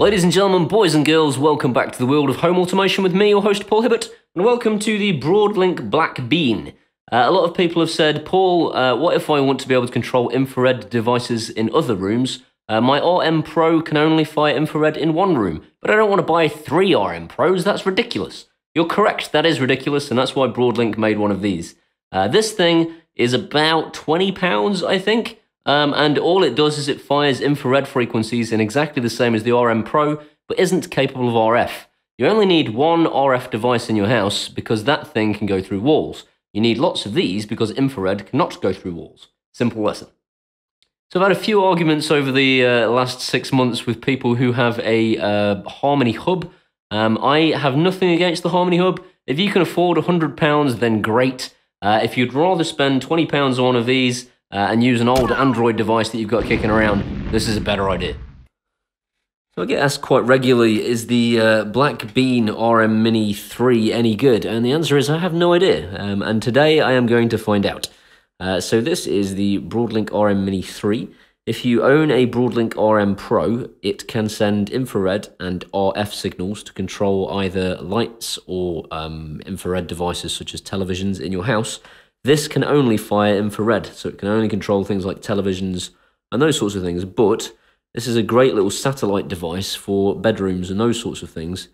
Ladies and gentlemen, boys and girls, welcome back to the world of home automation with me, your host Paul Hibbert, and welcome to the Broadlink Blackbean. A lot of people have said, Paul, what if I want to be able to control infrared devices in other rooms? My RM Pro can only fire infrared in one room, but I don't want to buy 3 RM Pros, that's ridiculous. You're correct, that is ridiculous, and that's why Broadlink made one of these. This thing is about £20, I think. And all it does is it fires infrared frequencies in exactly the same as the RM Pro, but isn't capable of RF. You only need one RF device in your house because that thing can go through walls. You need lots of these because infrared cannot go through walls. Simple lesson. So I've had a few arguments over the last 6 months with people who have a Harmony Hub. I have nothing against the Harmony Hub. If you can afford £100, then great. If you'd rather spend £20 on one of these, and use an old Android device that you've got kicking around, this is a better idea. So I get asked quite regularly, is the Blackbean RM Mini 3 any good? And the answer is I have no idea, and today I am going to find out. So this is the Broadlink RM Mini 3. If you own a Broadlink RM Pro, it can send infrared and RF signals to control either lights or infrared devices such as televisions in your house. This can only fire infrared, so it can only control things like televisions and those sorts of things, but this is a great little satellite device for bedrooms and those sorts of things,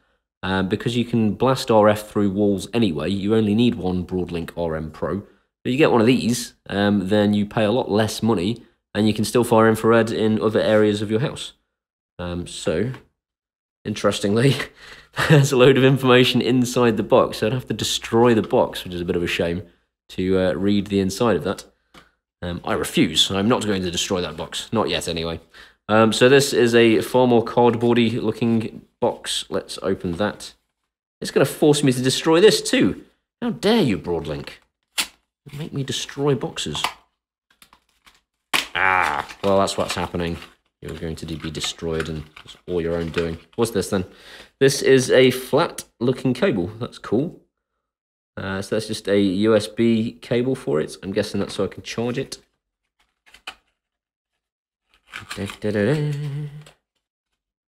because you can blast RF through walls anyway. You only need one Broadlink RM Pro. If you get one of these, then you pay a lot less money, and you can still fire infrared in other areas of your house. So, interestingly, there's a load of information inside the box, so I'd have to destroy the box, which is a bit of a shame, to read the inside of that. I refuse. I'm not going to destroy that box. Not yet, anyway. So this is a far more cardboardy looking box. Let's open that. It's going to force me to destroy this too. How dare you, Broadlink? Make me destroy boxes. Ah, well, that's what's happening. You're going to be destroyed, and it's all your own doing. What's this then? This is a flat looking cable. That's cool. So that's just a USB cable for it. I'm guessing that's so I can charge it.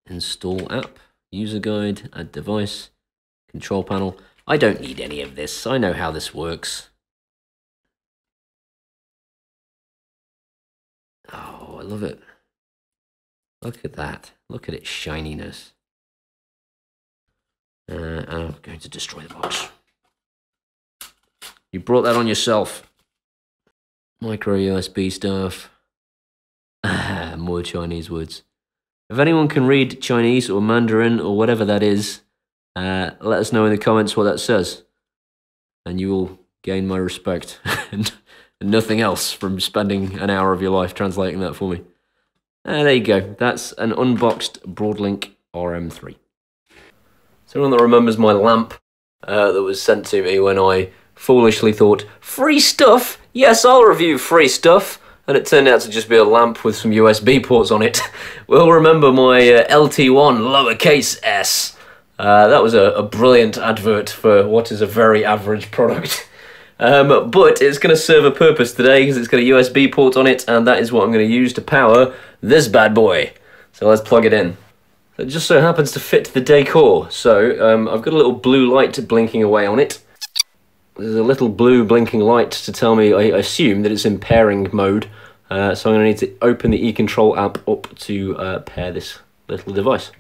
Install app, user guide, add device, control panel. I don't need any of this. I know how this works. Oh, I love it. Look at that. Look at its shininess. And I'm going to destroy the box. You brought that on yourself. Micro USB stuff. More Chinese words. If anyone can read Chinese or Mandarin or whatever that is, let us know in the comments what that says. And you will gain my respect and nothing else from spending an hour of your life translating that for me. There you go. That's an unboxed Broadlink RM3. So anyone that remembers my lamp that was sent to me when I foolishly thought, free stuff? Yes, I'll review free stuff. And it turned out to just be a lamp with some USB ports on it. Well, remember my LT1 lowercase s. That was a brilliant advert for what is a very average product. But it's going to serve a purpose today because it's got a USB port on it, and that is what I'm going to use to power this bad boy. So let's plug it in. It just so happens to fit the decor. So I've got a little blue light blinking away on it. There's a little blue blinking light to tell me, I assume, that it's in pairing mode. So I'm going to need to open the eControl app up to pair this little device.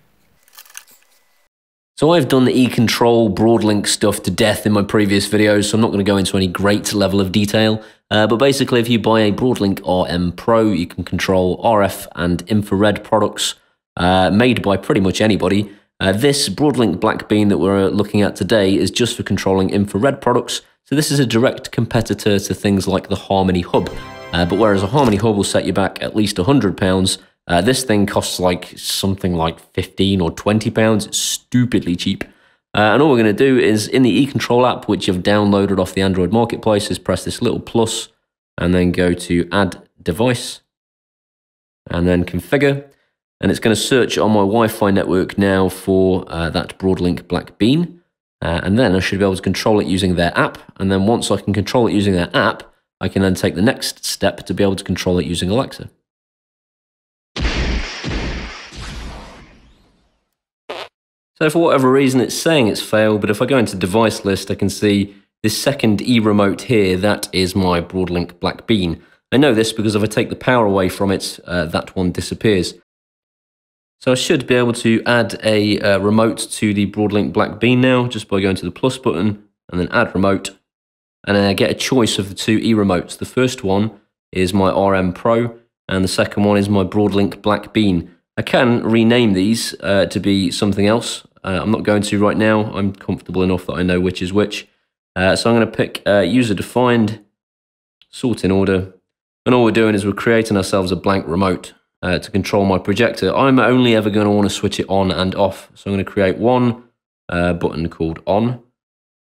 So I've done the eControl Broadlink stuff to death in my previous videos, so I'm not going to go into any great level of detail. But basically, if you buy a Broadlink RM Pro, you can control RF and infrared products made by pretty much anybody. This Broadlink Blackbean that we're looking at today is just for controlling infrared products, so this is a direct competitor to things like the Harmony Hub. But whereas a Harmony Hub will set you back at least £100, this thing costs like something like £15 or £20. It's stupidly cheap. And all we're going to do is, in the eControl app, which you've downloaded off the Android marketplace, is press this little plus, and then go to Add Device, and then Configure. And it's going to search on my Wi-Fi network now for that Broadlink Blackbean. And then I should be able to control it using their app. And then once I can control it using their app, I can then take the next step to be able to control it using Alexa. So for whatever reason, it's saying it's failed, but if I go into device list, I can see this second E-remote here, that is my Broadlink Blackbean. I know this because if I take the power away from it, that one disappears. So I should be able to add a remote to the Broadlink Blackbean now, just by going to the plus button and then add remote. And then I get a choice of the two E-remotes. The first one is my RM Pro, and the second one is my Broadlink Blackbean. I can rename these to be something else. I'm not going to right now. I'm comfortable enough that I know which is which. So I'm going to pick user-defined, sort in order. And all we're doing is we're creating ourselves a blank remote to control my projector. I'm only ever going to want to switch it on and off. So I'm going to create one button called on.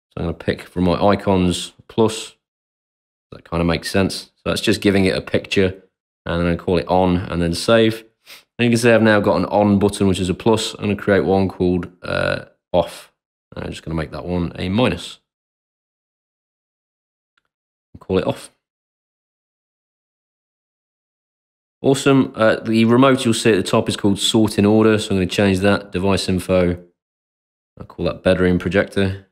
So I'm going to pick from my icons plus. That kind of makes sense. So that's just giving it a picture. And then I call it on and then save. And you can see I've now got an on button, which is a plus. I'm going to create one called off. And I'm just going to make that one a minus. And call it off. Awesome. The remote you'll see at the top is called sort in order. So I'm going to change that. Device info. I'll call that bedroom projector.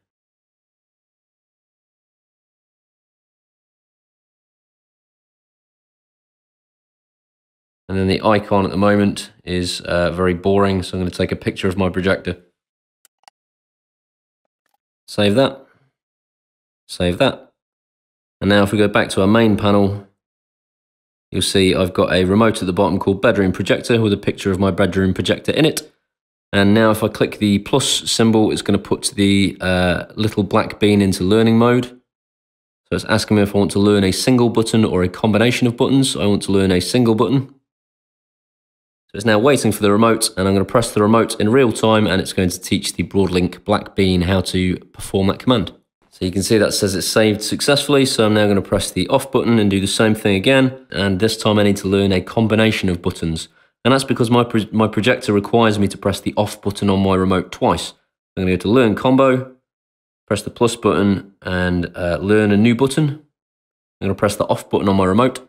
And then the icon at the moment is very boring, so I'm going to take a picture of my projector. Save that. Save that. And now if we go back to our main panel, you'll see I've got a remote at the bottom called bedroom projector with a picture of my bedroom projector in it. And now if I click the plus symbol, it's going to put the little Blackbean into learning mode. So it's asking me if I want to learn a single button or a combination of buttons. I want to learn a single button. So it's now waiting for the remote, and I'm going to press the remote in real time, and it's going to teach the Broadlink Blackbean how to perform that command. So you can see that says it's saved successfully, so I'm now going to press the off button and do the same thing again, and this time I need to learn a combination of buttons. And that's because my projector requires me to press the off button on my remote twice. I'm going to go to learn combo, press the plus button, and learn a new button. I'm going to press the off button on my remote.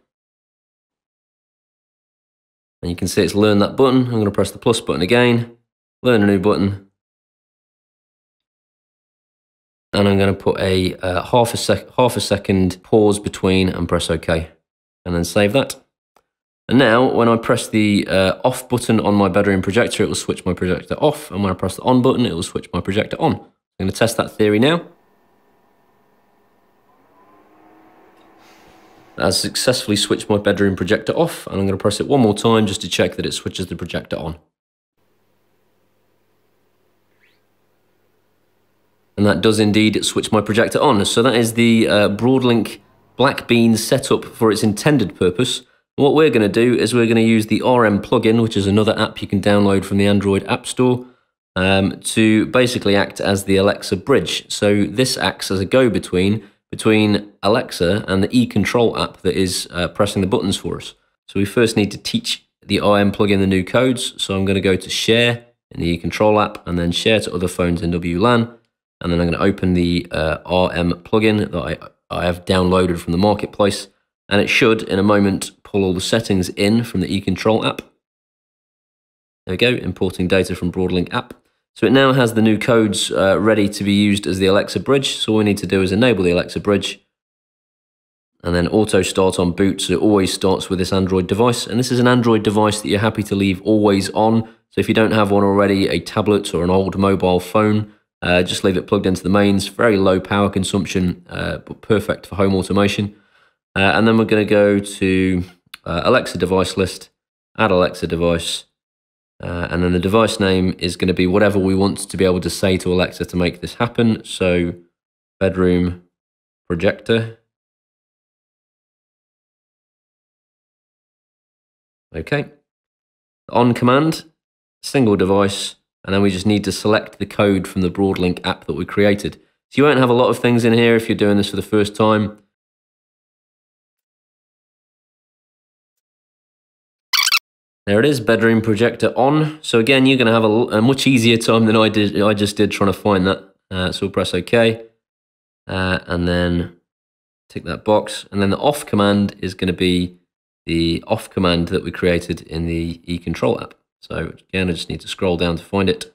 And you can see it's learned that button. I'm going to press the plus button again, learn a new button. And I'm going to put a half a second pause between and press OK. And then save that. And now when I press the off button on my bedroom projector, it will switch my projector off. And when I press the on button, it will switch my projector on. I'm going to test that theory now. I've successfully switched my bedroom projector off, and I'm going to press it one more time just to check that it switches the projector on. And that does indeed switch my projector on. So that is the Broadlink Blackbean setup for its intended purpose. And what we're going to do is we're going to use the RM plugin, which is another app you can download from the Android App Store, to basically act as the Alexa bridge. So this acts as a go-between between Alexa and the eControl app that is pressing the buttons for us. So we first need to teach the RM plugin the new codes. So I'm going to go to share in the eControl app and then share to other phones in WLAN. And then I'm going to open the RM plugin that I have downloaded from the marketplace. And it should, in a moment, pull all the settings in from the eControl app. There we go, importing data from Broadlink app. So it now has the new codes ready to be used as the Alexa bridge. So all we need to do is enable the Alexa bridge and then auto start on boot. So it always starts with this Android device. And this is an Android device that you're happy to leave always on. So if you don't have one already, a tablet or an old mobile phone, just leave it plugged into the mains. Very low power consumption, but perfect for home automation. And then we're going to go to Alexa device list, add Alexa device. And then the device name is going to be whatever we want to be able to say to Alexa to make this happen. So bedroom projector. Okay. On command, single device, and then we just need to select the code from the Broadlink app that we created. So you won't have a lot of things in here if you're doing this for the first time. There it is, bedroom projector on. So again, you're going to have a much easier time than I just did trying to find that. So we'll press OK, and then tick that box. And then the off command is going to be the off command that we created in the eControl app. So again, I just need to scroll down to find it.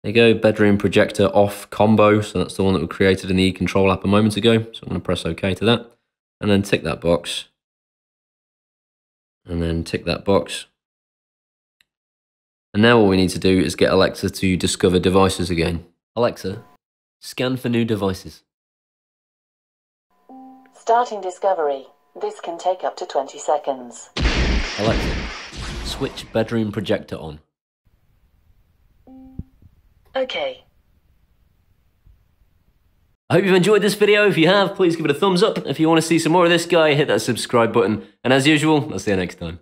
There you go, bedroom projector off combo. So that's the one that we created in the eControl app a moment ago. So I'm going to press OK to that. And then tick that box. And then tick that box. And now all we need to do is get Alexa to discover devices again. Alexa, scan for new devices. Starting discovery. This can take up to 20 seconds. Alexa, switch bedroom projector on. Okay. I hope you've enjoyed this video. If you have, please give it a thumbs up. If you want to see some more of this guy, hit that subscribe button. And as usual, I'll see you next time.